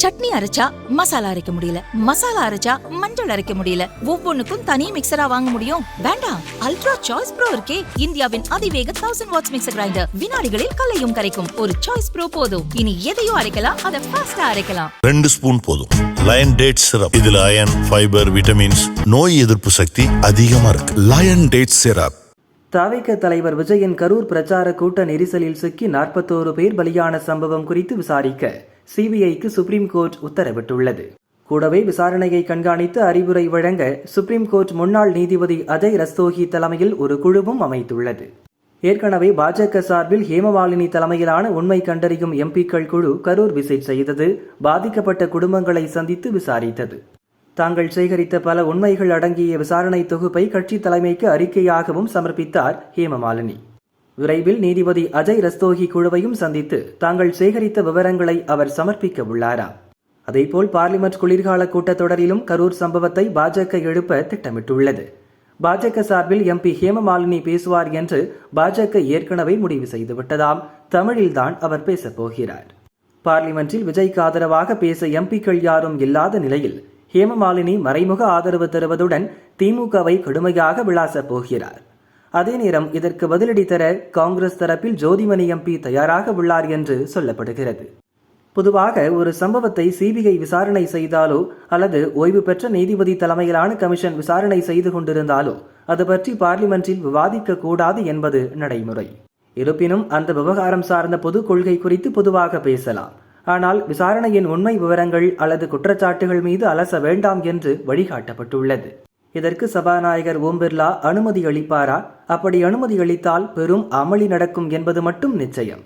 சட்னி அரைச்சா மசாலா அரைக்க முடியல, மசாலா அரைச்சா மஞ்சள் அரைக்க முடியல, ஒவ்வொன்னுக்கும் தனி மிக்சரா வாங்க முடியும்? வேண்டாம், அல்ட்ரா சாய்ஸ் ப்ரோ இருக்கே, இந்தியாவின் அதிவேக 1000 வாட்ஸ் மிக்சர் கிரைண்டர், வினாடிகளில் கலையும் கரைக்கும். ஒரு சாய்ஸ் ப்ரோ போதும். இனி எதையும் அரைக்கலாம், அதை ஃபாஸ்டா அரைக்கலாம். 2 ஸ்பூன் போதும். லயன் டேட் சிரப், இதுல அயன், ஃபைபர், விட்டமின்ஸ், நோய் எதிர்ப்பு சக்தி அதிகமா இருக்கு. Lion date syrup. தவிக தலைவர் விஜயின் கரூர் பிரச்சார கூட்ட நெரிசலில் சிக்கி 41 பேர் பலியான சம்பவம் குறித்து விசாரிக்க சிபிஐக்கு சுப்ரீம் கோர்ட் உத்தரவிட்டுள்ளது. கூடவே விசாரணையை கண்காணித்து அறிவுரை வழங்க சுப்ரீம் கோர்ட் முன்னாள் நீதிபதி அஜய் ரஸ்தோகி தலைமையில் ஒரு குழுவும் அமைத்துள்ளது. ஏற்கனவே பாஜக சார்பில் ஹேமமாலினி தலைமையிலான உண்மை கண்டறியும் எம்பிக்கள் குழு கரூர் விசிட் செய்தது, பாதிக்கப்பட்ட குடும்பங்களை சந்தித்து விசாரித்தது. தாங்கள் சேகரித்த பல உண்மைகள் அடங்கிய விசாரணை தொகுப்பை கட்சி தலைமைக்கு அறிக்கையாகவும் சமர்ப்பித்தார் ஹேமமாலினி. விரைவில் நீதிபதி அஜய் ரஸ்தோகி குழுவையும் சந்தித்து தாங்கள் சேகரித்த விவரங்களை அவர் சமர்ப்பிக்க உள்ளாராம். அதேபோல் பார்லிமெண்ட் குளிர்கால கூட்டத்தொடரிலும் கரூர் சம்பவத்தை பாஜக எழுப்ப திட்டமிட்டுள்ளது. பாஜக சார்பில் எம்பி ஹேமமாலினி பேசுவார் என்று பாஜக ஏற்கனவே முடிவு செய்துவிட்டதாம். தமிழில்தான் அவர் பேசப் போகிறார். பார்லிமெண்டில் விஜய்க்கு ஆதரவாக பேச எம்பிக்கள் யாரும் இல்லாத நிலையில் ஹேமமாலினி மறைமுக ஆதரவு தருவதுடன் திமுகவை கடுமையாக விளாசப் போகிறார். அதே நேரம் இதற்கு பதிலடி தர காங்கிரஸ் தரப்பில் ஜோதிமணி எம்பி தயாராக உள்ளார் என்று சொல்லப்படுகிறது. பொதுவாக ஒரு சம்பவத்தை சிபிஐ விசாரணை செய்தாலோ அல்லது ஓய்வு பெற்ற நீதிபதி தலைமையிலான கமிஷன் விசாரணை செய்து கொண்டிருந்தாலோ அது பற்றி பார்லிமெண்டில் விவாதிக்க கூடாது என்பது நடைமுறை. இருப்பினும் அந்த விவகாரம் சார்ந்த பொது கொள்கை குறித்து பொதுவாக பேசலாம். ஆனால் விசாரணையின் உண்மை விவரங்கள் அல்லது குற்றச்சாட்டுகள் மீது அலச வேண்டாம் என்று வழிகாட்டப்பட்டுள்ளது. இதற்கு சபாநாயகர் ஓம் பிர்லா அனுமதி அளிப்பாரா? அப்படி அனுமதி அளித்தால் பெரும் அமளி நடக்கும் என்பது மட்டும் நிச்சயம்.